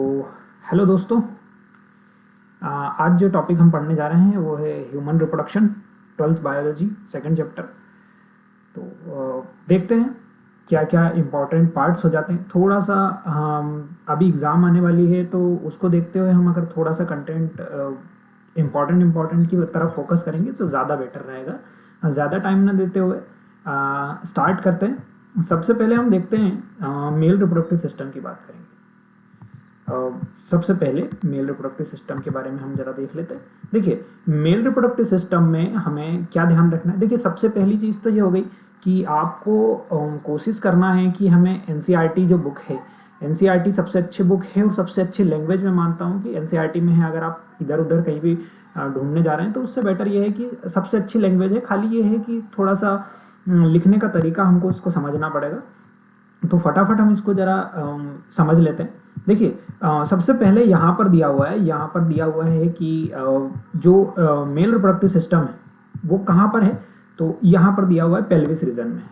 Hello दोस्तों। आज जो टॉपिक हम पढ़ने जा रहे हैं वो है human reproduction, 12th biology, second chapter. तो देखते हैं क्या क्या इम्पोर्टेंट पार्ट्स हो जाते हैं। थोड़ा सा हम अभी एग्ज़ाम आने वाली है तो उसको देखते हुए हम अगर थोड़ा सा कंटेंट इम्पोर्टेंट की तरफ फोकस करेंगे तो ज़्यादा बेटर रहेगा। ज़्यादा टाइम ना देते हुए स्टार्ट करते हैं। सबसे पहले हम देखते हैं मेल रिप्रोडक्टिव सिस्टम की बात करेंगे। सबसे पहले मेल रिप्रोडक्टिव सिस्टम के बारे में हम जरा देख लेते हैं। देखिए, मेल रिप्रोडक्टिव सिस्टम में हमें क्या ध्यान रखना है। देखिए, सबसे पहली चीज़ तो ये हो गई कि आपको कोशिश करना है कि हमें एनसीईआरटी जो बुक है, एनसीईआरटी सबसे अच्छी बुक है और सबसे अच्छी लैंग्वेज में मानता हूँ कि एनसीईआरटी में है। अगर आप इधर उधर कहीं भी ढूंढने जा रहे हैं तो उससे बेटर ये है कि सबसे अच्छी लैंग्वेज है। खाली ये है कि थोड़ा सा लिखने का तरीका हमको उसको समझना पड़ेगा। तो फटाफट हम इसको ज़रा समझ लेते हैं। देखिए, सबसे पहले यहाँ पर दिया हुआ है कि जो मेल रिप्रोडक्टिव सिस्टम है वो कहाँ पर है। तो यहाँ पर दिया हुआ है पेल्विस रीजन में।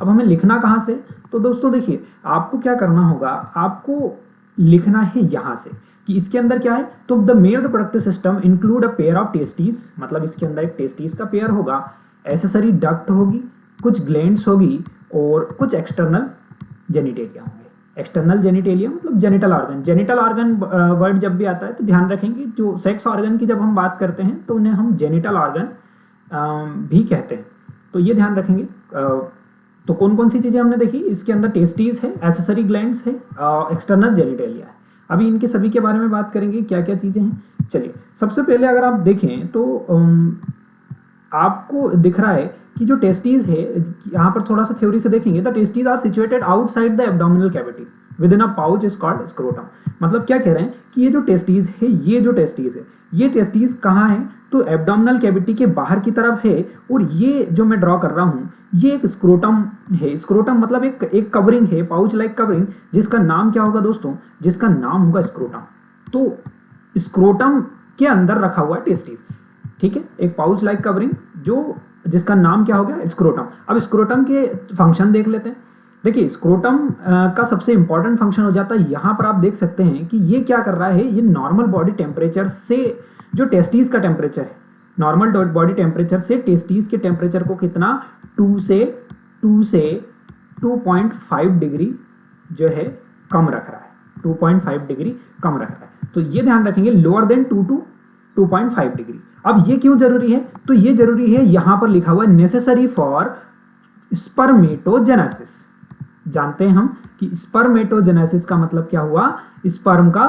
अब हमें लिखना कहाँ से। तो दोस्तों देखिए, आपको क्या करना होगा, आपको लिखना है यहाँ से कि इसके अंदर क्या है। तो the male reproductive system include a pair of testes, मतलब इसके अंदर एक टेस्टीज का पेयर होगा, एसेसरी डक्ट होगी, कुछ ग्लैंड्स होगी और कुछ एक्सटर्नल जेनिटेलिया होंगे। एक्सटर्नल जेनिटेलिया मतलब genital organ. Genital organ word जब भी आता है तो ध्यान रखेंगे, जो सेक्स ऑर्गन की जब हम बात करते हैं तो उन्हें हम जेनिटल ऑर्गन भी कहते हैं। तो ये ध्यान रखेंगे। तो कौन कौन सी चीज़ें हमने देखी, इसके अंदर टेस्टीज है, एसेसरी ग्लैंड्स है, एक्सटर्नल जेनिटेलिया है। अभी इनके सभी के बारे में बात करेंगे, क्या क्या चीज़ें हैं। चलिए, सबसे पहले अगर आप देखें तो आपको दिख रहा है कि जो टेस्टीज है, यहाँ पर थोड़ा सा थ्योरी से देखेंगे, the testes are situated outside the abdominal cavity within a pouch is called scrotum. मतलब क्या कह रहे हैं कि ये जो टेस्टीज है, ये टेस्टीज कहाँ है, तो एब्डोमिनल कैविटी के बाहर की तरफ है। और ये जो मैं ड्रॉ कर रहा हूँ ये एक स्क्रोटम है। स्क्रोटम मतलब एक कवरिंग है, पाउच लाइक कवरिंग, जिसका नाम क्या होगा दोस्तों, जिसका नाम होगा स्क्रोटम। तो स्क्रोटम के अंदर रखा हुआ है टेस्टीज, ठीक है, एक पाउच लाइक कवरिंग जो जिसका नाम क्या हो गया, स्क्रोटम। अब स्क्रोटम के फंक्शन देख लेते हैं। देखिए, स्क्रोटम का सबसे इंपॉर्टेंट फंक्शन हो जाता है, यहाँ पर आप देख सकते हैं कि ये क्या कर रहा है, ये नॉर्मल बॉडी टेम्परेचर से जो टेस्टीज का टेम्परेचर है, नॉर्मल बॉडी टेम्परेचर से टेस्टीज के टेम्परेचर को कितना 2 से 2.5 डिग्री जो है कम रख रहा है, 2.5 डिग्री कम रख रहा है। तो ये ध्यान रखेंगे, लोअर देन 2 to 2.5 डिग्री। अब ये क्यों जरूरी है, तो ये जरूरी है, यहां पर लिखा हुआ है नेसेसरी फॉर स्पर्मेटोजेनेसिस। जानते हैं हम कि स्पर्मेटोजेनेसिस का मतलब क्या हुआ, स्पर्म का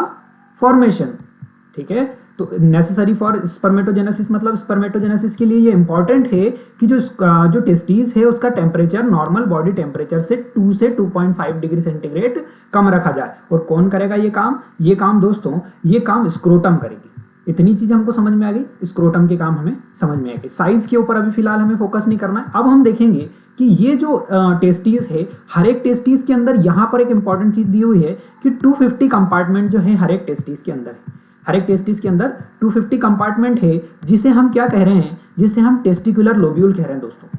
फॉर्मेशन, ठीक है। तो नेसेसरी फॉर स्पर्मेटोजेनेसिस मतलब स्पर्मेटोजेनेसिस के लिए ये इंपॉर्टेंट है कि जो टेस्टीज है उसका टेम्परेचर नॉर्मल बॉडी टेम्परेचर से 2 से 2.5 डिग्री सेंटीग्रेड कम रखा जाए। और कौन करेगा ये काम दोस्तों, ये काम स्क्रोटम करेगी। इतनी चीज हमको समझ में आ गई, स्क्रोटम के काम हमें समझ में आ गए। साइज के ऊपर अभी फिलहाल हमें फोकस नहीं करना है। अब हम देखेंगे कि ये जो टेस्टीज है, हर एक टेस्टीज के अंदर यहाँ पर एक इंपॉर्टेंट चीज दी हुई है कि 250 कंपार्टमेंट जो है हर एक टेस्टीज के अंदर है। हर एक टेस्टिस के अंदर 250 कंपार्टमेंट है, जिसे हम क्या कह रहे हैं, जिसे हम टेस्टिकुलर लोब्यूल कह रहे हैं दोस्तों।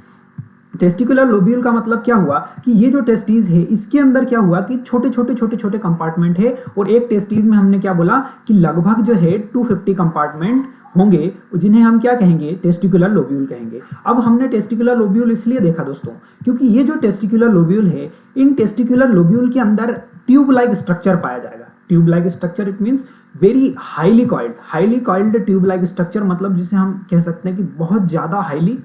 टेस्टिकुलर लोब्यूल का मतलब क्या हुआ कि ये जो टेस्टीज है इसके अंदर क्या हुआ कि छोटे छोटे कंपार्टमेंट है। और एक टेस्टीज में हमने क्या बोला कि लगभग जो है 250 कंपार्टमेंट होंगे, जिन्हें हम क्या कहेंगे, टेस्टिकुलर लोब्यूल कहेंगे। अब हमने टेस्टिकुलर लोब्यूल इसलिए देखा दोस्तों क्योंकि ये जो टेस्टिकुलर लोब्यूल है, इन टेस्टिकुलर लोब्यूल के अंदर ट्यूब लाइक स्ट्रक्चर पाया जाएगा। Tube like structure it means very highly coiled tube like structure, मतलब जिसे हम कह सकते हैं कि बहुत ज्यादा हाईली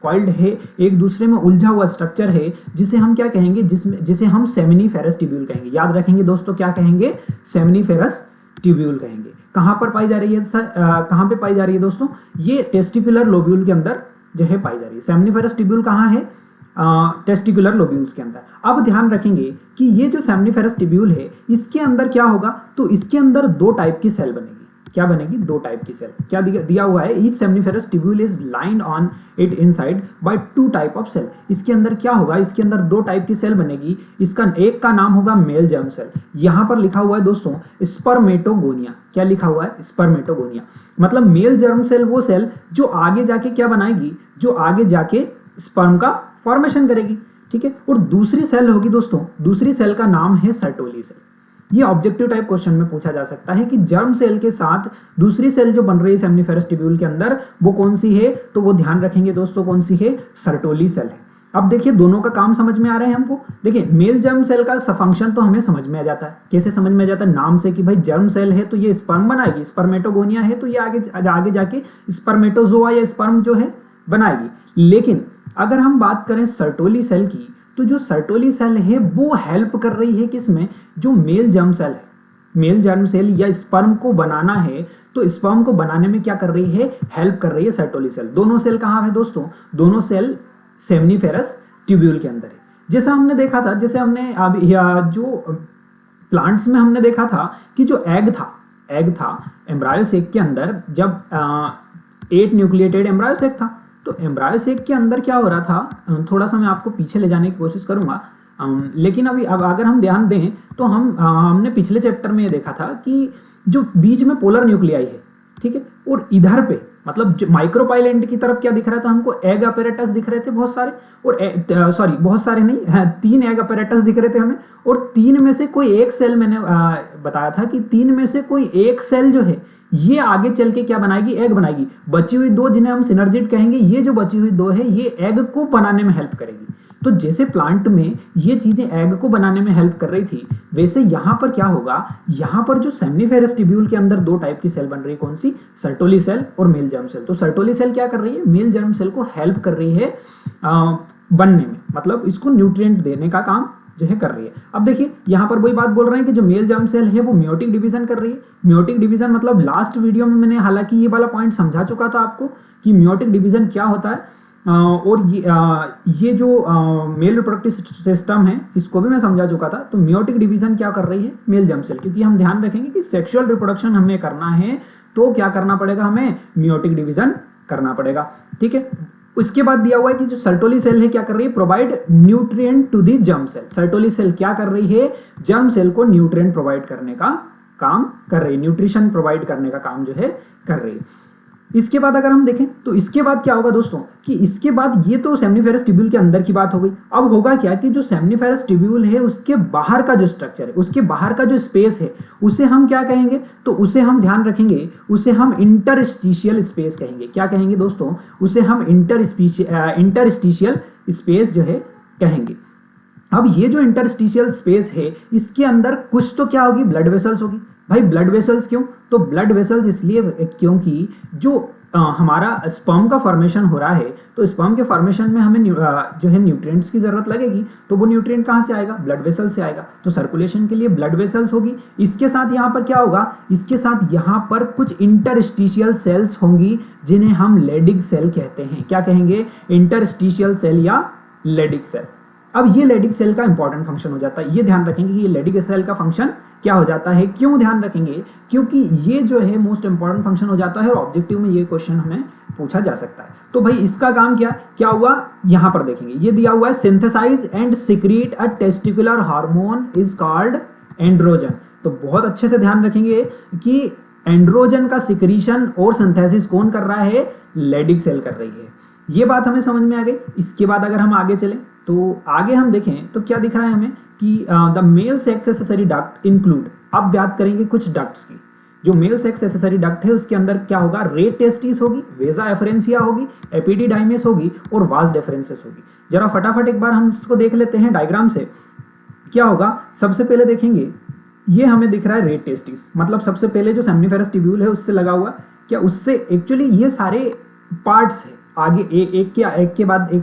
कॉइल्ड है, एक दूसरे में उलझा हुआ स्ट्रक्चर है, जिसे हम क्या कहेंगे, जिसे हम सेमिनिफेरस ट्यूब्यूल कहेंगे। याद रखेंगे दोस्तों, क्या कहेंगे, सेमिनिफेरस ट्यूब्यूल कहेंगे। कहां पर पाई जा रही है, कहां पे पाई जा रही है दोस्तों, ये टेस्टिकुलर लोब्यूल के अंदर जो है पाई जा रही है। सेमिनिफेरस ट्यूब्यूल कहां है, टेस्टिकुलर लोब्यूल्स के अंदर। अब ध्यान रखेंगे कि ये जो सेमिनिफेरस ट्यूब्यूल है इसके अंदर क्या होगा, तो इसके अंदर 2 टाइप की सेल बनेगी। क्या बनेगी, 2 टाइप की सेल। क्या दिया हुआ है, each seminiferous tubule is lined on it inside by 2 type of cell. इसके अंदर क्या होगा, इसके अंदर 2 टाइप की सेल बनेगी। इसका एक का नाम होगा मेल जर्म सेल। यहां पर लिखा हुआ है दोस्तों स्पर्मेटोगोनिया। क्या लिखा हुआ है, स्पर्मेटोगोनिया। मतलब मेल जर्म सेल वो सेल जो आगे जाके क्या बनाएगी, जो आगे जाके स्पर्म का फॉर्मेशन करेगी, ठीक है। और दूसरी सेल होगी दोस्तों, दूसरी सेल का नाम है सर्टोली सेल। ये ऑब्जेक्टिव टाइप क्वेश्चन में पूछा जा सकता है कि जर्म सेल के साथ दूसरी सेल जो बन रही है सेमनीफेरस ट्यूब्यूल के अंदर वो कौन सी है, तो वो ध्यान रखेंगे दोस्तों कौन सी है, सर्टोली सेल है। अब देखिए दोनों का काम समझ में आ रहा है हमको। देखिए मेल जर्म सेल का फंक्शन तो हमें समझ में आ जाता है। कैसे समझ में आ जाता है, नाम से कि भाई जर्म सेल है तो ये स्पर्म बनाएगी, स्पर्मेटोगोनिया है तो ये आगे जाके स्पर्मेटोजोआ या स्पर्म जो है बनाएगी। लेकिन अगर हम बात करें सर्टोली सेल की, तो जो सर्टोली सेल है वो हेल्प कर रही है किसमें, जो मेल जर्म सेल है, मेल जर्म सेल या स्पर्म को बनाना है, तो स्पर्म को बनाने में क्या कर रही है, हेल्प कर रही है सर्टोली सेल। दोनों सेल कहाँ है दोस्तों, दोनों सेल सेमनीफेरस ट्यूब्यूल के अंदर है। जैसा हमने देखा था, जैसे हमने जो प्लांट्स में हमने देखा था कि जो एग था एम्ब्रायो सेक के अंदर, जब 8 न्यूक्लिएटेड एम्ब्रायो सेक था, तो एम्ब्रायो सेक के अंदर क्या हो रहा था, थोड़ा सा मैं आपको पीछे ले जाने की कोशिश करूंगा, लेकिन अब अगर हम ध्यान दें तो हमने पिछले चैप्टर में ये देखा था कि जो बीच में पोलर न्यूक्लियाई है, ठीक है, और इधर पे मतलब माइक्रोपाइल एंड की तरफ क्या दिख रहा था हमको, एग अपैरेटस दिख रहे थे बहुत सारे, और सॉरी बहुत सारे नहीं, 3 एग अपैरेटस दिख रहे थे हमें, और 3 में से कोई एक सेल, मैंने बताया था कि 3 में से कोई एक सेल जो है ये आगे चल के क्या बनाएगी, एग बनाएगी। बची हुई 2 जिन्हें हम सिनर्जिड कहेंगे, ये जो बची हुई 2 है ये एग को बनाने में हेल्प करेगी। तो जैसे प्लांट में ये चीजें एग को बनाने में हेल्प कर रही थी, वैसे यहां पर क्या होगा, यहां पर जो सेमनीफेरस ट्यूब्यूल के अंदर 2 टाइप की सेल बन रही है, कौन सी, सर्टोली सेल और मेल जर्म सेल। तो सर्टोली सेल क्या कर रही है, मेल जर्म सेल को हेल्प कर रही है बनने में, मतलब इसको न्यूट्रिएंट देने का काम जो है कर रही है। अब देखिए यहां पर वही बात बोल रहे हैं कि जो मेल जर्म सेल है वो म्योटिक डिवीजन कर रही है। म्योटिक डिवीजन मतलब लास्ट वीडियो में मैंने हालांकि ये वाला पॉइंट समझा चुका था आपको कि म्योटिक डिवीजन क्या होता है, और ये जो मेल रिप्रोडक्टिव सिस्टम है इसको भी मैं समझा चुका था। तो म्योटिक डिवीजन क्या कर रही है, मेल जर्म सेल, क्योंकि हम ध्यान रखेंगे कि सेक्सुअल रिप्रोडक्शन हमें करना है तो क्या करना पड़ेगा, हमें म्योटिक डिवीजन करना पड़ेगा, ठीक है। उसके बाद दिया हुआ है कि जो सर्टोली सेल है क्या कर रही है, provide nutrient to the germ cell. Sertoli cell क्या कर रही है, जर्म सेल को न्यूट्रिएंट प्रोवाइड करने का काम कर रही है, न्यूट्रिशन प्रोवाइड करने का काम जो है कर रही है। इसके बाद अगर हम देखें तो इसके बाद क्या होगा दोस्तों, कि इसके बाद ये तो सेमनीफेरस ट्यूब्यूल के अंदर की बात हो गई। अब होगा क्या कि जो सेमनीफेरस ट्यूब्यूल है उसके बाहर का जो स्ट्रक्चर है, उसके बाहर का जो स्पेस है, उसे हम क्या कहेंगे, तो उसे हम ध्यान रखेंगे, उसे हम इंटरस्टिशियल स्पेस कहेंगे। क्या कहेंगे दोस्तों, उसे हम इंटरस्टिशियल स्पेस जो है कहेंगे। अब ये जो इंटरस्टिशियल स्पेस है इसके अंदर कुछ तो क्या होगी, ब्लड वेसल्स होगी। भाई ब्लड वेसल्स क्यों, तो ब्लड वेसल्स इसलिए क्योंकि जो हमारा स्पर्म का फॉर्मेशन हो रहा है, तो स्पर्म के फॉर्मेशन में हमें जो है न्यूट्रिएंट्स की जरूरत लगेगी, तो वो न्यूट्रिएंट कहाँ से आएगा, ब्लड वेसल से आएगा। तो सर्कुलेशन के लिए ब्लड वेसल्स होगी। इसके साथ यहाँ पर क्या होगा, इसके साथ यहाँ पर कुछ इंटरस्टिशियल सेल्स होंगी जिन्हें हम लेडिग सेल कहते हैं। क्या कहेंगे, इंटरस्टिशियल सेल या लेडिग सेल। अब ये लेडिग सेल का इंपॉर्टेंट फंक्शन हो जाता है, ये ध्यान रखेंगे कि ये लेडिग सेल का फंक्शन क्या हो जाता है। क्यों ध्यान रखेंगे, क्योंकि ये जो है मोस्ट इंपॉर्टेंट फंक्शन हो जाता है और ऑब्जेक्टिव में ये क्वेश्चन हमें पूछा जा सकता है। तो भाई इसका काम क्या हुआ, यहां पर देखेंगे, ये दिया हुआ है synthesise and secrete a testicular hormone is called androgen. तो बहुत अच्छे से ध्यान रखेंगे कि एंड्रोजन का सिक्रीशन और सिंथेसिस कौन कर रहा है, लेडिग सेल कर रही है। ये बात हमें समझ में आ गई। इसके बाद अगर हम आगे चलें तो आगे हम देखें तो क्या दिख रहा है हमें कि the male sex accessory duct include. अब बात करेंगे कुछ डक्ट्स की। जो मेल सेक्स एसेसरी डक्ट है उसके अंदर क्या होगा, रेट टेस्टिस होगी, वेजा एफरेंसिया होगी, एपिडिडाइमिस होगी और वास डेफरेंसिस होगी। जरा फटाफट एक बार हम इसको देख लेते हैं डायग्राम से। क्या होगा, सबसे पहले देखेंगे ये हमें दिख रहा है रेट टेस्टिस, मतलब सबसे पहले जो सेमनीफेरस ट्यूब्यूल है उससे लगा हुआ, क्या उससे एक्चुअली ये सारे पार्ट्स है आगे एक के बाद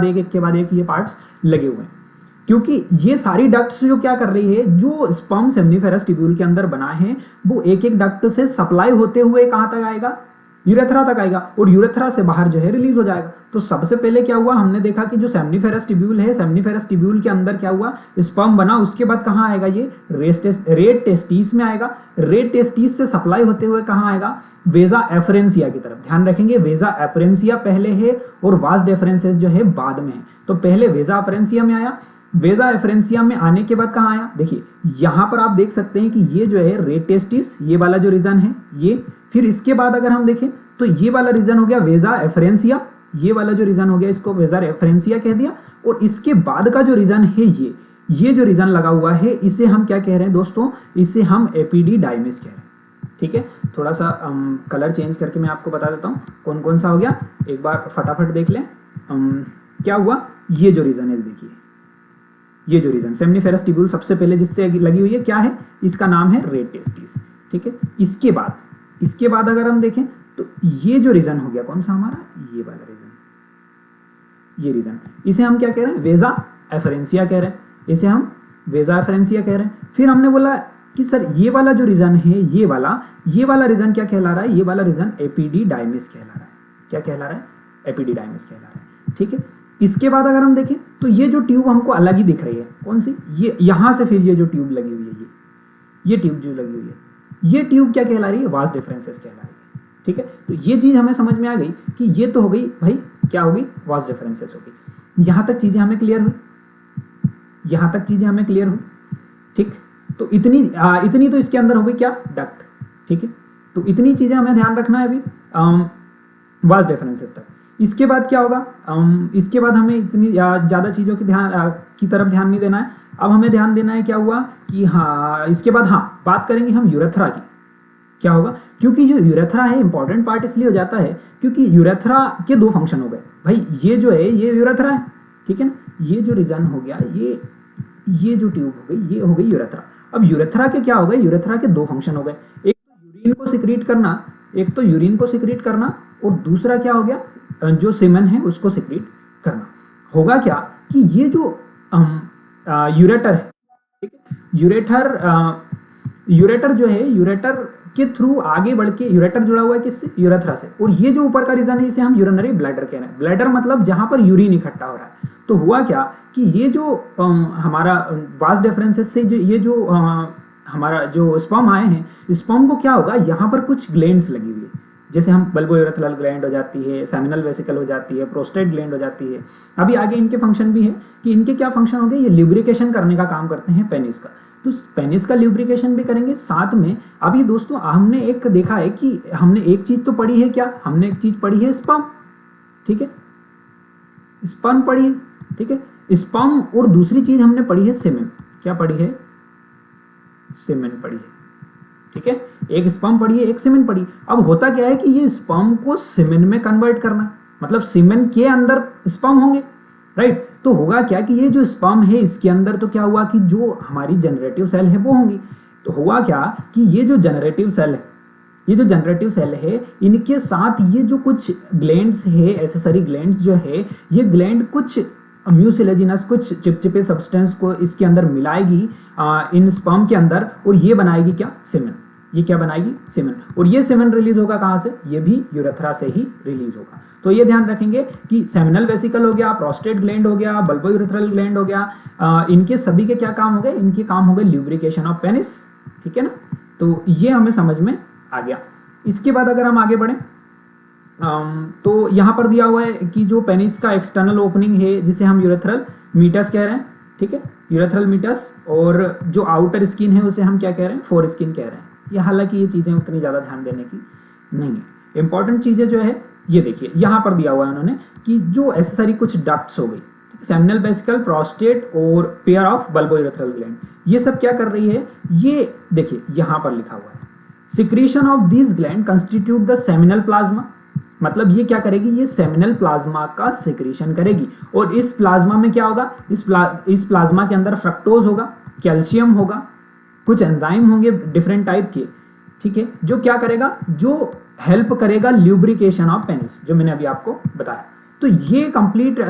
एक ये पार्ट्स लगे हुए हैं, क्योंकि ये सारी डक्ट्स जो क्या कर रही है, जो स्पर्म सेमनीफेरस ट्यूब्यूल के अंदर बना है वो एक एक डक्ट से सप्लाई होते हुए कहां तक आएगा, यूरेथ्रा तक आएगा और यूरेथ्रा से बाहर जो है रिलीज हो जाएगा। तो सबसे पहले क्या हुआ, हमने देखा कि जो सेमनीफेरस ट्यूब्यूल है, सेमनीफेरस ट्यूब्यूल के अंदर क्या हुआ, स्पर्म बना, उसके बाद कहां आएगा, ये रेट टेस्टिस में आएगा। रेट टेस्टिस से सप्लाई होते हुए कहां आएगा, वेजा एफरेंसिया की तरफ। ध्यान रखेंगे वेजा एफरेंसिया पहले है और वास डेफरेंसेस जो है बाद में है। तो पहले वेजा एफरेंसिया में आया, वेजा एफरेंसिया में आने के बाद कहां आया, देखिए यहां पर आप देख सकते हैं कि ये जो है रेट टेस्टिस, ये वाला जो रीजन है ये, फिर इसके बाद अगर हम देखें तो ये वाला रीजन हो गया वेजा एफरेंसिया, ये वाला जो रीजन हो गया इसको वेजा एफरेंसिया कह दिया, और इसके बाद का जो रीजन है ये जो रीजन लगा हुआ है इसे हम क्या कह रहे हैं दोस्तों, इसे हम एपिडिडाइमिस कह रहे हैं। ठीक है, थोड़ा सा कलर चेंज करके मैं आपको बता देता हूँ कौन कौन सा हो गया, एक बार फटाफट देख लें। क्या हुआ, ये जो रीजन है देखिए, ये जो रीजन सेमनीफेरस ट्यूब्यूल सबसे पहले जिससे लगी हुई है क्या है, इसका नाम है रेड टेस्टिस। ठीक है, इसके बाद अगर हम देखें तो ये जो रीजन हो गया कौन सा हमारा, ये वाला रीजन, ये रीजन, इसे हम क्या कह रहे हैं, वेजा एफरेंसिया कह रहे हैं, इसे हम वेजा एफरेंसिया कह रहे हैं। फिर हमने बोला कि सर ये वाला जो रीजन है, ये वाला रीजन क्या कहला रहा है, ये वाला रीजन एपिडिडाइमिस कहला रहा है। क्या कहला रहा है, एपिडिडाइमिस कहला रहा है। ठीक है, इसके बाद अगर हम देखें तो ये जो ट्यूब हमको अलग ही दिख रही है, कौन सी, ये यहां से फिर ये जो ट्यूब लगी हुई है, ये ट्यूब जो लगी हुई है, ये ट्यूब क्या कहला रही है, वास डिफरेंसेस कहला रही है। ठीक है, तो ये चीज हमें समझ में आ गई कि ये तो हो गई भाई, क्या हो गई, वास डिफरेंसेस हो गई। यहां तक चीजें हमें क्लियर हुई, यहां तक चीजें हमें क्लियर हुई। ठीक, तो इतनी तो इसके अंदर हो गई क्या, डक्ट। ठीक है, तो इतनी चीजें हमें ध्यान रखना है अभी वास डिफरेंसेस तक। इसके बाद क्या होगा, इसके बाद हमें इतनी ज़्यादा चीज़ों की तरफ ध्यान नहीं देना है। अब हमें ध्यान देना है क्या हुआ कि हाँ, इसके बाद हाँ बात करेंगे हम यूरेथ्रा की। क्या होगा, क्योंकि जो यूरेथ्रा है इंपॉर्टेंट पार्ट इसलिए हो जाता है क्योंकि यूरेथ्रा के दो फंक्शन हो गए भाई, ये जो है ये यूरेथ्रा है। ठीक है ना, ये जो रीजन हो गया, ये जो ट्यूब हो गई, ये हो गई यूरेथ्रा। अब यूरेथ्रा के क्या हो गए, यूरेथ्रा के दो फंक्शन हो गए, एक तो यूरिन को सिक्रीट करना, और दूसरा क्या हो गया, जो सीमेन है उसको सिक्रीट करना। होगा क्या कि ये जो यूरेटर है, ठीक है, यूरेटर जो है, यूरेटर के थ्रू आगे बढ़ के, यूरेटर जुड़ा हुआ है किससे, यूरेथ्रा से, और ये जो ऊपर का रीजन है इसे हम यूरिनरी ब्लैडर कह रहे हैं। ब्लैडर मतलब जहां पर यूरिन इकट्ठा हो रहा है। तो हुआ क्या कि ये जो हमारा वास डिफरेंसेस से ये जो हमारा जो स्पर्म आए हैं, स्पर्म को क्या होगा, यहाँ पर कुछ ग्लैंड्स लगी हुई है, जैसे हम बल्बोयूरेथ्रल ग्लैंड हो जाती है, सेमिनल वेसिकल हो जाती है, प्रोस्टेट ग्लैंड हो जाती है। अभी आगे इनके फंक्शन भी है कि इनके क्या फंक्शन हो गए, ये ल्यूब्रिकेशन करने का काम करते हैं पेनिस का। तो पेनिस का ल्यूब्रिकेशन भी करेंगे साथ में। अभी दोस्तों हमने एक देखा है कि हमने एक चीज तो पढ़ी है, क्या हमने एक चीज पढ़ी है, स्पर्म। ठीक है, स्पर्म पढ़ी है, ठीक है, स्पर्म, और दूसरी चीज हमने पढ़ी है सीमेन। क्या पढ़ी है, सीमेन पढ़ी है। ठीक है, एक स्पर्म पढ़ी है, एक सीमेन पढ़ी। अब होता क्या है कि ये स्पर्म को सीमेन में कन्वर्ट करना, मतलब सीमेन के अंदर स्पर्म होंगे, राइट। तो होगा क्या कि ये जो स्पर्म है इसके अंदर तो क्या हुआ कि जो हमारी जनरेटिव सेल है वो होंगी। तो हुआ क्या कि ये जो जनरेटिव सेल है, इनके साथ ये जो कुछ ग्लैंड्स है, एसेसरी ग्लैंड्स जो है, ये ग्लैंड कुछ म्यूसिलेजिनस, कुछ चिपचिपे सब्सटेंस को इसके अंदर मिलाएगी इन स्पर्म के अंदर, और ये बनाएगी क्या, सीमेन। ये क्या बनाएगी, सीमेन। और ये सीमेन रिलीज होगा कहाँ से, ये भी यूरेथ्रा से ही रिलीज होगा। तो ये ध्यान रखेंगे कि सेमिनल वेसिकल हो गया, प्रोस्टेट ग्लैंड हो गया, बल्बोयूरेथ्रल ग्लैंड हो गया, इनके सभी के क्या काम हो गए, इनके काम हो गए ल्यूब्रिकेशन ऑफ पेनिस। ठीक है ना, तो ये हमें समझ में आ गया। इसके बाद अगर हम आगे बढ़ें तो यहाँ पर दिया हुआ है कि जो पेनिस का एक्सटर्नल ओपनिंग है जिसे हम यूरेथ्रल मीटस कह रहे हैं। ठीक है, यूरेथ्रल मीटस, और जो आउटर स्किन है उसे हम क्या कह रहे हैं, फोर स्किन कह रहे हैं। ये हालांकि ये चीज़ें उतनी ज़्यादा ध्यान देने की नहीं है। इंपॉर्टेंट चीज़ें जो है ये देखिए, यहाँ पर दिया हुआ है उन्होंने कि जो एसेसरी कुछ डक्ट्स हो गई, सेमिनल वेसिकल, प्रोस्टेट और पेयर ऑफ बल्बोयूरेथ्रल ग्लैंड, ये सब क्या कर रही है, ये देखिए यहाँ पर लिखा हुआ है, secretion of this gland constitute the seminal plasma. मतलब ये क्या करेगी, ये सेमिनल प्लाज्मा का सिक्रीशन करेगी। और इस प्लाज्मा में क्या होगा, इस प्लाज्मा के अंदर फ्रक्टोज होगा, कैल्शियम होगा, कुछ एंजाइम होंगे डिफरेंट टाइप के। ठीक है, जो क्या करेगा, जो हेल्प करेगा ल्यूब्रिकेशन ऑफ पेनिस, जो मैंने अभी आपको बताया। तो ये कंप्लीट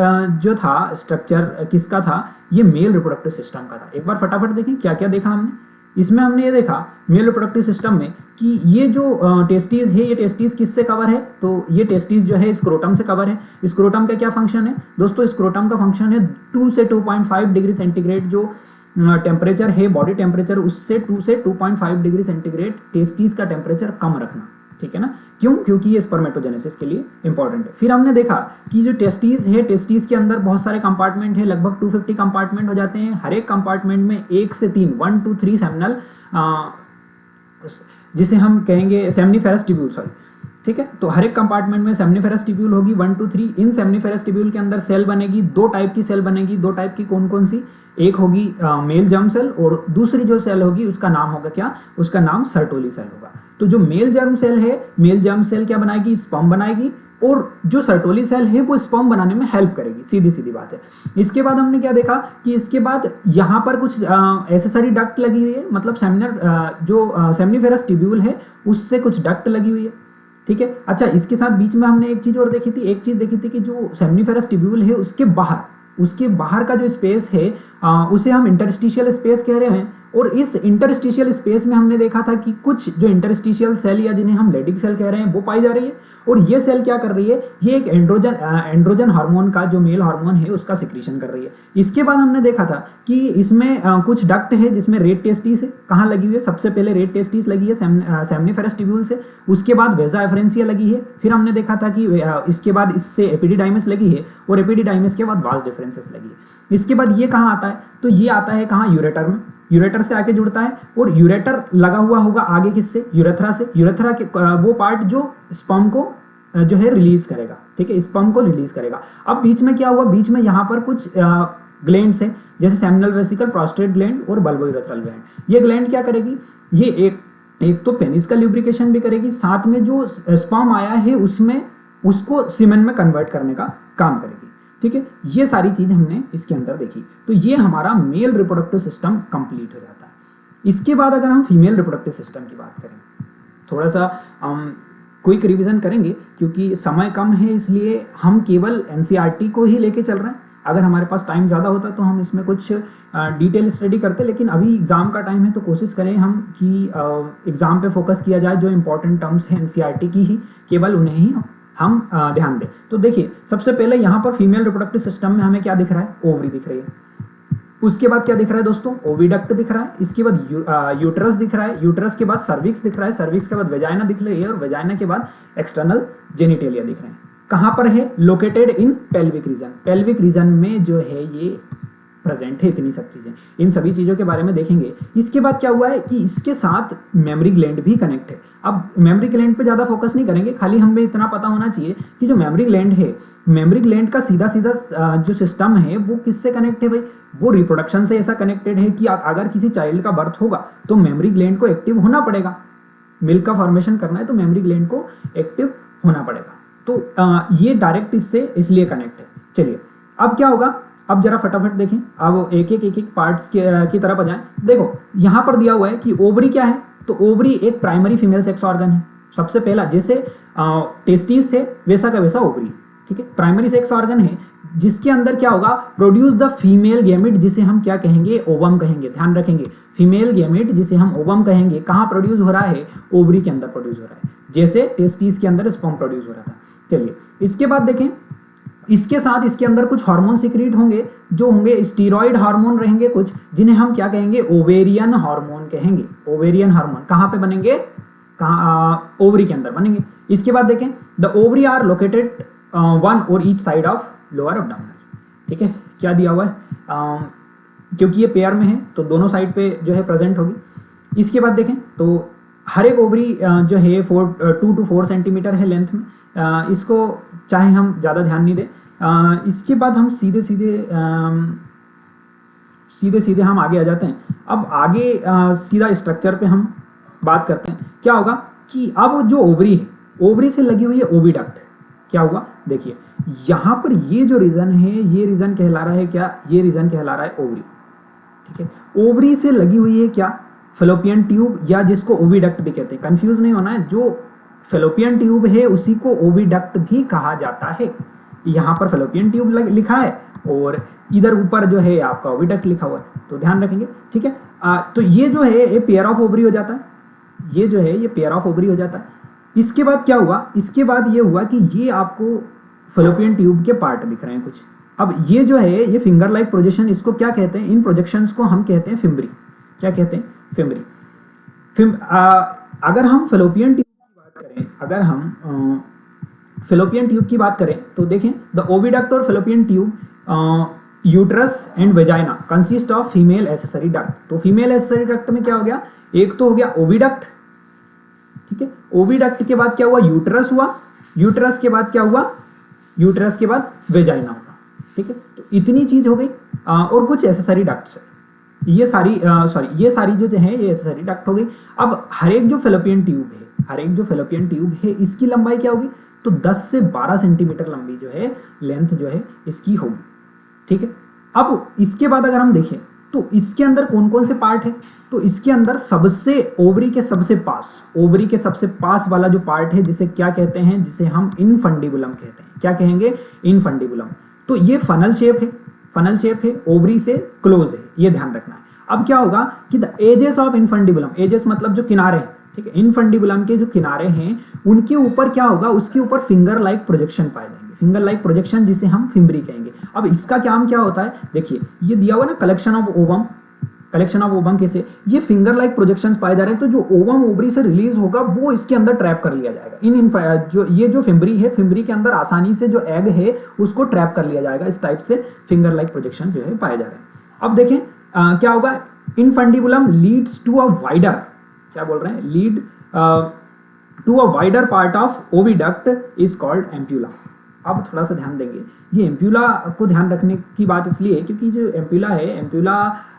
जो था स्ट्रक्चर किसका था, ये मेल रिप्रोडक्टिव सिस्टम का था। एक बार फटाफट देखें क्या क्या देखा हमने। इसमें हमने ये देखा मेल रिप्रोडक्टिव सिस्टम में कि ये जो टेस्टीज है, ये टेस्टीज किससे कवर है, तो ये टेस्टीज जो है स्क्रोटम से कवर है। स्क्रोटम का क्या फंक्शन है दोस्तों, स्क्रोटम का फंक्शन है 2 से 2.5 डिग्री सेंटीग्रेड जो टेम्परेचर है बॉडी टेम्परेचर, उससे 2 से 2.5 डिग्री सेंटीग्रेड टेस्टीज का टेम्परेचर कम रखना। ठीक है ना, क्यों, क्योंकि ये स्पर्मेटोजेनेसिस के लिए इंपॉर्टेंट है। फिर हमने देखा कि जो टेस्टीज है, टेस्टीज के अंदर बहुत सारे कंपार्टमेंट है, लगभग 250 कंपार्टमेंट हो जाते हैं। हर एक कंपार्टमेंट में 1 से 3 1 2 3 सेमिनल, जिसे हम कहेंगे सेमनीफेरस ट्यूब्यूल, सॉरी ठीक है। तो हर एक कंपार्टमेंट में सेमनीफेरस ट्यूब्यूल होगी 1 2 3। इन सेमनीफेरस ट्यूब्यूल के अंदर सेल बनेगी, दो टाइप की सेल बनेगी। दो टाइप की कौन कौन सी? एक होगी मेल जर्म सेल और दूसरी जो सेल होगी उसका नाम होगा क्या? उसका नाम सर्टोली सेल होगा। तो जो मेल जर्म सेल है, मेल जर्म सेल क्या बनाएगी? स्पर्म बनाएगी, और जो सर्टोली सेल है वो स्पर्म बनाने में हेल्प करेगी, सीधी सीधी बात है। इसके बाद हमने क्या देखा कि इसके बाद यहाँ पर कुछ ऐसे सारी डक्ट लगी हुई है, मतलब सेमिनर जो सेमनीफेरस ट्यूब्यूल है उससे कुछ डक्ट लगी हुई है, ठीक है। अच्छा, इसके साथ बीच में हमने एक चीज और देखी थी, एक चीज देखी थी कि जो सेमनीफेरस ट्यूब्यूल है उसके बाहर का जो स्पेस है उसे हम इंटरस्टिशियल स्पेस कह रहे हैं। और इस इंटरस्टिशियल स्पेस में हमने देखा था कि कुछ जो इंटरस्टिशियल सेल या जिन्हें हम लेडिक सेल कह रहे हैं वो पाई जा रही है। और ये सेल क्या कर रही है? ये एक एंड्रोजन हार्मोन का, जो मेल हार्मोन है उसका सिक्रीशन कर रही है। इसके बाद हमने देखा था कि इसमें कुछ डक्ट है जिसमें रेड टेस्टिस है। कहाँ लगी हुई है? सबसे पहले रेड टेस्टिस लगी है सेमनीफेरस ट्यूब्यूल से, उसके बाद वेजा एफरेंसिया लगी है, फिर हमने देखा था कि इसके बाद इससे एपिडिडाइमस लगी है, और एपिडिडाइमस के बाद वास डिफरेंसेस लगी है। इसके बाद ये कहाँ आता है? तो ये आता है कहाँ? यूरेटर में। यूरेटर से आके जुड़ता है, और यूरेटर लगा हुआ होगा आगे किससे? यूरेथ्रा से। यूरेथ्रा के वो पार्ट जो स्पर्म को जो है रिलीज करेगा, ठीक है, स्पर्म को रिलीज करेगा। अब बीच में क्या हुआ? बीच में यहाँ पर कुछ ग्लैंड्स हैं, जैसे सेमिनल वेसिकल, प्रोस्टेट ग्लैंड और बल्बोयूरेथ्रल ग्लैंड। ये ग्लैंड क्या करेगी? ये एक तो पेनिस का ल्यूब्रिकेशन भी करेगी, साथ में जो स्पर्म आया है उसमें उसको सीमेन में कन्वर्ट करने का काम करेगी, ठीक है। ये सारी चीज हमने इसके अंदर देखी। तो ये हमारा मेल रिप्रोडक्टिव सिस्टम कंप्लीट हो जाता है। इसके बाद अगर हम फीमेल रिप्रोडक्टिव सिस्टम की बात करें, थोड़ा सा क्विक रिवीजन करेंगे क्योंकि समय कम है, इसलिए हम केवल एनसीईआरटी को ही लेके चल रहे हैं। अगर हमारे पास टाइम ज़्यादा होता तो हम इसमें कुछ डिटेल स्टडी करते, लेकिन अभी एग्जाम का टाइम है तो कोशिश करें हम कि एग्जाम पे फोकस किया जाए। जो इंपॉर्टेंट टर्म्स हैं एनसीईआरटी की ही, केवल उन्हें ही हम ध्यान दें। तो देखिए, सबसे पहले यहाँ पर फीमेल रिप्रोडक्टिव सिस्टम में हमें क्या दिख रहा है? ओवरी दिख रही है। उसके बाद क्या दिख रहा है दोस्तों? ओविडक्ट दिख रहा है। इसके बाद यूट्रस दिख रहा है। यूट्रस के बाद सर्विक्स दिख रहा है। सर्विक्स के बाद वेजाइना दिख रही है, और वेजाइना के बाद एक्सटर्नल जेनिटेलिया दिख रहे हैं। कहाँ पर है? Located in pelvic region. Pelvic region में जो है ये प्रेजेंट है इतनी सब चीजें। इन सभी चीजों के बारे में देखेंगे। इसके बाद क्या हुआ है कि इसके साथ मेमरी ग्लैंड भी कनेक्ट है। अब मेमरी ग्लैंड पे ज्यादा फोकस नहीं करेंगे, खाली हमें इतना पता होना चाहिए कि जो मेमरी ग्लैंड है, मेमरी ग्लैंड का सीधा सीधा जो सिस्टम है वो किससे कनेक्ट है भाई? वो रिप्रोडक्शन से ऐसा कनेक्टेड है कि अगर किसी चाइल्ड का बर्थ होगा तो मेमरी ग्लैंड को एक्टिव होना पड़ेगा। मिल्क का फॉर्मेशन करना है तो मेमरी ग्लैंड को एक्टिव होना पड़ेगा। तो ये डायरेक्ट इससे इसलिए कनेक्ट है। चलिए, अब क्या होगा? अब जरा फटाफट देखें, अब एक एक पार्ट्स की तरफ आ जाएं। देखो, यहाँ पर दिया हुआ है कि ओवरी क्या है? तो ओवरी एक प्राइमरी फीमेल सेक्स ऑर्गन है। सबसे पहला, जैसे टेस्टिस थे वैसा का वैसा ओवरी, ठीक है, प्राइमरी सेक्स ऑर्गन है, जिसके अंदर क्या होगा? प्रोड्यूस द फीमेल गैमेट, जिसे हम क्या कहेंगे? ओवम कहेंगे। ध्यान रखेंगे, फीमेल गैमेट जिसे हम ओवम कहेंगे, कहाँ प्रोड्यूस हो रहा है? ओवरी के अंदर प्रोड्यूस हो रहा है, जैसे टेस्टिस के अंदर स्पर्म प्रोड्यूस हो रहा था। चलिए, इसके बाद देखें, इसके साथ इसके अंदर कुछ हार्मोन सिक्रीट होंगे, जो होंगे स्टीरॉयड हार्मोन रहेंगे कुछ, जिन्हें हम क्या कहेंगे? ओवेरियन हार्मोन कहेंगे। ओवेरियन हार्मोन कहाँ पे बनेंगे? कहाँ? ओवरी के अंदर बनेंगे। इसके बाद देखें, the ovary are located one on each side of lower abdominal, ठीक है। क्या दिया हुआ है? क्योंकि ये पेयर में है तो दोनों साइड पे जो है प्रेजेंट होगी। इसके बाद देखें तो हर एक ओवरी जो है 2 to 4 सेंटीमीटर है लेंथ में। इसको चाहे हम ज़्यादा ध्यान नहीं दें। इसके बाद हम सीधे सीधे हम आगे आ जाते हैं। अब आगे सीधा स्ट्रक्चर पे हम बात करते हैं। क्या होगा कि अब जो ओवरी है, ओवरी से लगी हुई है ओविडक्ट। क्या हुआ? देखिए, यहाँ पर ये जो रीजन है, ये रीजन कहला रहा है क्या? ये रीजन कहला रहा है ओवरी, ठीक है। ओवरी से लगी हुई है क्या? फेलोपियन ट्यूब, या जिसको ओविडक्ट भी कहते हैं। कंफ्यूज नहीं होना है, जो फेलोपियन ट्यूब है उसी को ओविडक्ट भी कहा जाता है। यहाँ पर फेलोपियन ट्यूब लिखा है और इधर ऊपर जो है आपका ओविडक्ट लिखा हुआ है, तो ध्यान रखेंगे, ठीक है। तो ये जो है ये पेयर ऑफ ओवरी हो जाता है। ये जो है ये पेयर ऑफ ओवरी हो जाता है। इसके बाद क्या हुआ? इसके बाद ये हुआ कि ये आपको फेलोपियन ट्यूब के पार्ट दिख रहे हैं कुछ। अब ये जो है ये फिंगर लाइक प्रोजेक्शन, इसको क्या कहते हैं? इन प्रोजेक्शंस को हम कहते हैं फिम्बरी। क्या कहते हैं? फिम्बरी। अगर हम फेलोपियन ट्यूब की बात करें, अगर हम फेलोपियन ट्यूब की बात करें तो देखें, द ओविडक्ट और fallopian tube uterus and vagina consist of female accessory duct. तो फीमेल एसेसरी डक्ट में क्या हो गया? एक तो हो गया ओविडक्ट, ठीक है। ओविडक्ट के बाद क्या हुआ, यूट्रस हुआ, यूट्रस के बाद क्या हुआ, यूट्रस के बाद वेजाइना हुआ, ठीक है। तो इतनी चीज हो गई। और कुछ एसेसरी डक्ट्स है, ये सारी ये सारी जो है ये एसेसरी डक्ट हो गई। अब हर एक जो फेलोपियन ट्यूब है, हर एक जो फेलोपियन ट्यूब है इसकी लंबाई क्या होगी, तो 10 से 12 सेंटीमीटर लंबी जो है लेंथ जो है इसकी होगी, ठीक है। अब इसके बाद अगर हम देखें तो इसके अंदर कौन कौन से पार्ट है, तो इसके अंदर सबसे ओवरी के सबसे पास, ओवरी के सबसे पास वाला जो पार्ट है जिसे क्या कहते हैं, जिसे हम इनफंडिबुलम कहते हैं। क्या कहेंगे, इनफंडिबुलम। तो ये फनल शेप है, फनल शेप है, ओवरी से क्लोज है, ये ध्यान रखना है। अब क्या होगा कि the edges of infundibulum, edges मतलब जो किनारे हैं, ठीक है, इनफंडिबुलम के जो किनारे हैं उनके ऊपर क्या होगा, उसके ऊपर फिंगर लाइक प्रोजेक्शन पाए जाएंगे, फिंगर लाइक प्रोजेक्शन जिसे हम फिम्बरी कहेंगे। अब इसका काम क्या होता है, देखिए ये दिया हुआ ना collection of ovum, collection of ovum कैसे, ये फिंगर लाइक प्रोजेक्शंस पाए जा रहे हैं, तो जो ओवम ओवरी से रिलीज होगा वो इसके अंदर ट्रैप कर लिया जाएगा। जो ये जो फिम्बरी है, फिम्बरी के अंदर आसानी से जो एग है उसको ट्रैप कर लिया जाएगा। इस टाइप से फिंगर लाइक प्रोजेक्शन जो है पाए जा रहे हैं। अब देखें क्या होगा, infundibulum leads to a wider, क्या बोल रहे हैं, lead to a wider part of oviduct is called ampulla. अब थोड़ा सा ध्यान देंगे, ये एम्प्यूला को ध्यान रखने की बात इसलिए है क्योंकि जो एम्प्यूला है, एम्प्यूला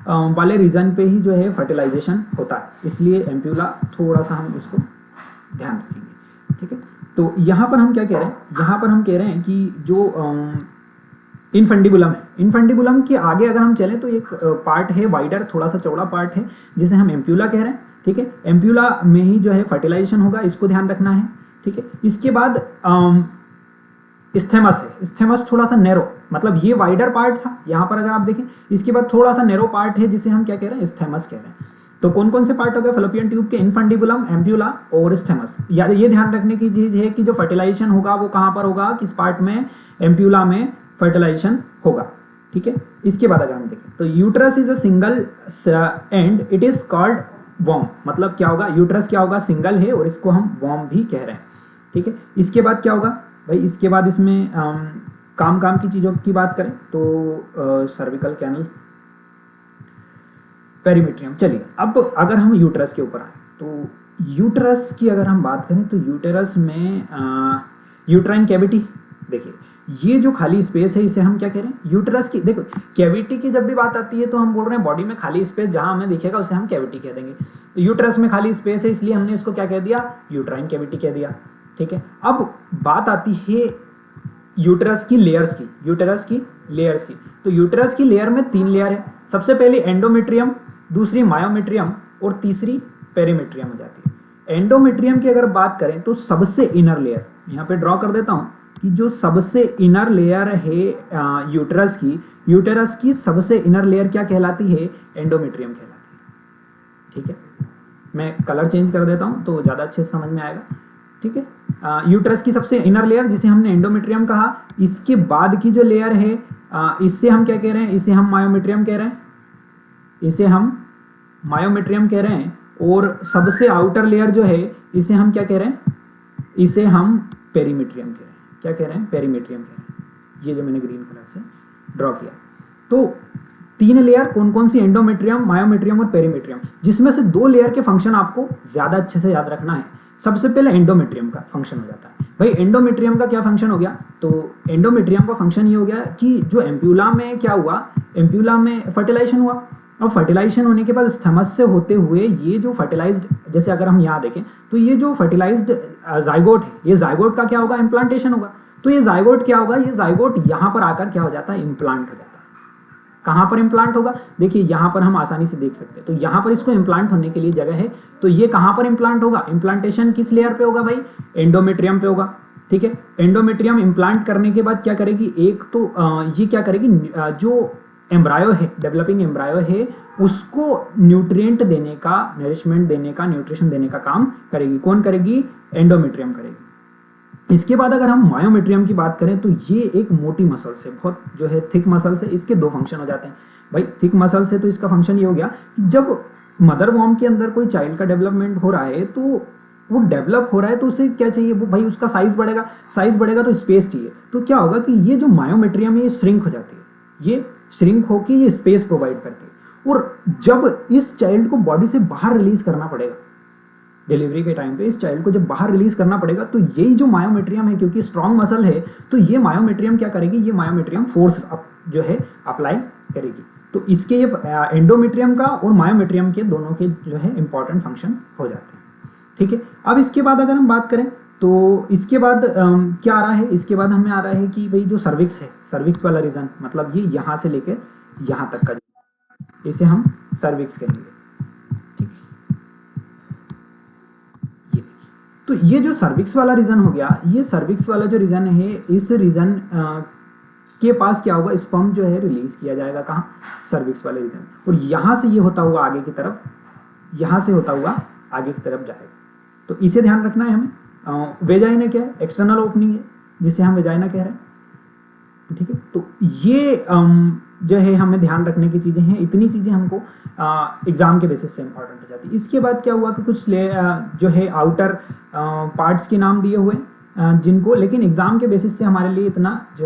वाले रीजन पे ही जो है फर्टिलाइजेशन होता है, इसलिए एम्प्यूला थोड़ा सा हम इसको ध्यान रखेंगे, ठीक है। तो यहाँ पर हम क्या कह रहे हैं, यहाँ पर हम कह रहे हैं कि जो इनफंडिबुलम है, इनफंडिबुलम के आगे अगर हम चलें तो एक पार्ट है वाइडर, थोड़ा सा चौड़ा पार्ट है जिसे हम एम्प्यूला कह रहे हैं, ठीक है। एम्प्यूला में ही जो है फर्टिलाइजेशन होगा, इसको ध्यान रखना है, ठीक है। इसके बाद स्थेमस है, स्थेमस थोड़ा सा नैरो, मतलब ये वाइडर पार्ट था यहाँ पर अगर आप देखें, इसके बाद थोड़ा सा नैरो पार्ट है जिसे हम क्या कह रहे हैं, स्थेमस कह रहे हैं। तो कौन कौन से पार्ट हो गए फेलोपियन ट्यूब के, इनफंडिबुलम, एम्प्यूला और स्थेमस। ये ध्यान रखने की चीज है कि जो फर्टिलाइजेशन होगा वो कहाँ पर होगा, किस पार्ट में, एम्प्यूला में फर्टिलाइजेशन होगा, ठीक है। इसके बाद अगर हम देखें तो uterus is a single and it is called वॉर्म, मतलब क्या होगा, यूट्रस क्या होगा, सिंगल है और इसको हम वॉर्म भी कह रहे हैं, ठीक है। इसके बाद क्या होगा भाई, इसके बाद इसमें काम की चीज़ों की बात करें तो सर्विकल कैनल, पेरीमेट्रियम। चलिए अब अगर हम यूट्रस के ऊपर आए तो यूट्रस की अगर हम बात करें तो यूट्रस में यूट्राइन कैविटी, देखिए ये जो खाली स्पेस है इसे हम क्या कह रहे हैं, यूट्रस की। देखो कैविटी की जब भी बात आती है तो हम बोल रहे हैं बॉडी में खाली स्पेस जहां हमें दिखेगा उसे हम कैविटी कह देंगे। तो यूट्रस में खाली स्पेस है इसलिए हमने इसको क्या कह दिया, यूट्राइन कैविटी कह दिया, ठीक है। अब बात आती है यूट्रस की लेयर्स की, यूट्रस की लेयर्स की। तो यूट्रस की लेयर में 3 लेयर है, सबसे पहले एंडोमेट्रियम, दूसरी मायोमेट्रियम और तीसरी पेरीमेट्रियम हो जाती है। एंडोमेट्रियम की अगर बात करें तो सबसे इनर लेयर, यहाँ पे ड्रॉ कर देता हूँ कि जो सबसे इनर लेयर है यूट्रस की सबसे इनर लेयर क्या कहलाती है, एंडोमेट्रियम कहलाती है, ठीक है। मैं कलर चेंज कर देता हूँ तो ज़्यादा अच्छे से समझ में आएगा, ठीक है। यूट्रस की सबसे इनर लेयर जिसे हमने एंडोमेट्रियम कहा, इसके बाद की जो लेयर है इससे हम क्या कह रहे हैं, इसे हम मायोमेट्रियम कह रहे हैं, इसे हम मायोमेट्रियम कह रहे हैं। और सबसे आउटर लेयर जो है इसे हम क्या कह रहे हैं, इसे हम पेरीमेट्रियम कह रहे हैं। क्या कह रहे हैं, पेरीमेट्रियम कह रहे हैं। ये जो मैंने ग्रीन कलर से ड्रॉ किया, तो 3 लेयर कौन कौन सी, एंडोमेट्रियम, मायोमेट्रियम और पेरीमेट्रियम, जिसमें से 2 लेयर के फंक्शन आपको ज्यादा अच्छे से याद रखना है। सबसे पहले एंडोमेट्रियम का फंक्शन हो जाता है। भाई एंडोमेट्रियम का क्या फंक्शन हो गया, तो एंडोमेट्रियम का फंक्शन ये हो गया कि जो एम्प्यूला में क्या हुआ, एम्प्यूला में फर्टिलाइजेशन हुआ, और फर्टिलाइजेशन होने के बाद स्थमस से होते हुए ये जो फर्टिलाइज्ड, जैसे अगर हम यहाँ देखें तो ये जो फर्टिलाइज्ड जाइगोट है, ये जाइगोट का क्या होगा, इम्प्लांटेशन होगा। तो ये जाइगोट क्या होगा, ये जाइगोट यहाँ पर आकर क्या हो जाता है, इम्प्लांट हो जाता है। कहाँ पर इम्प्लांट होगा, देखिए यहाँ पर हम आसानी से देख सकते हैं। तो यहाँ पर इसको इम्प्लांट होने के लिए जगह है, तो ये कहाँ पर इम्प्लांट होगा, इम्प्लांटेशन किस लेयर पे होगा भाई, एंडोमेट्रियम पे होगा, ठीक है। एंडोमेट्रियम इम्प्लांट करने के बाद क्या करेगी, एक तो ये क्या करेगी, जो एम्ब्रायो है, डेवलपिंग एम्ब्रायो है, उसको न्यूट्रिएंट देने का, नरिशमेंट देने का, न्यूट्रिशन देने का काम करेगी। कौन करेगी, एंडोमेट्रियम करेगी। इसके बाद अगर हम मायोमेट्रियम की बात करें तो ये एक मोटी मसल्स है, बहुत जो है थिक मसल्स है। इसके 2 फंक्शन हो जाते हैं भाई। थिक मसल्स है तो इसका फंक्शन ये हो गया कि जब मदर वॉर्म के अंदर कोई चाइल्ड का डेवलपमेंट हो रहा है तो वो डेवलप हो रहा है तो उसे क्या चाहिए, वो भाई उसका साइज बढ़ेगा, साइज बढ़ेगा तो स्पेस चाहिए। तो क्या होगा कि ये जो मायोमेट्रियम है ये श्रिंक हो जाती है, ये श्रिंक होकर ये स्पेस प्रोवाइड करती है। और जब इस चाइल्ड को बॉडी से बाहर रिलीज करना पड़ेगा, डिलीवरी के टाइम पे इस चाइल्ड को जब बाहर रिलीज करना पड़ेगा, तो यही जो मायोमेट्रियम है, क्योंकि स्ट्रॉन्ग मसल है, तो ये मायोमेट्रियम क्या करेगी, ये मायोमेट्रियम फोर्स जो है अप्लाई करेगी। तो इसके ये एंडोमेट्रियम का और मायोमेट्रियम के दोनों के जो है इंपॉर्टेंट फंक्शन हो जाते हैं। ठीक है, अब इसके बाद अगर हम बात करें तो इसके बाद क्या आ रहा है, इसके बाद हमें आ रहा है कि भाई जो सर्विक्स है, सर्विक्स वाला रीजन, मतलब ये यहाँ से लेकर यहाँ तक का, इसे हम सर्विक्स कहेंगे। ठीक है, ये तो ये जो सर्विक्स वाला रीजन हो गया, ये सर्विक्स वाला जो रीजन है, इस रीजन के पास क्या होगा, स्पर्म जो है रिलीज किया जाएगा, कहाँ, सर्विक्स वाले रीजन, और यहाँ से ये होता हुआ आगे की तरफ, यहाँ से होता हुआ आगे की तरफ जाएगा। तो इसे ध्यान रखना है हमें। वेजाइना क्या है, एक्सटर्नल ओपनिंग है जिसे हम वेजाइना कह रहे हैं। ठीक है, तो ये जो है हमें ध्यान रखने की चीज़ें हैं, इतनी चीज़ें हमको एग्जाम के बेसिस से इंपॉर्टेंट हो जाती है। इसके बाद क्या हुआ कि कुछ जो है आउटर पार्ट्स के नाम दिए हुए जिनको, लेकिन एग्जाम के बेसिस से हमारे लिए इतना जो है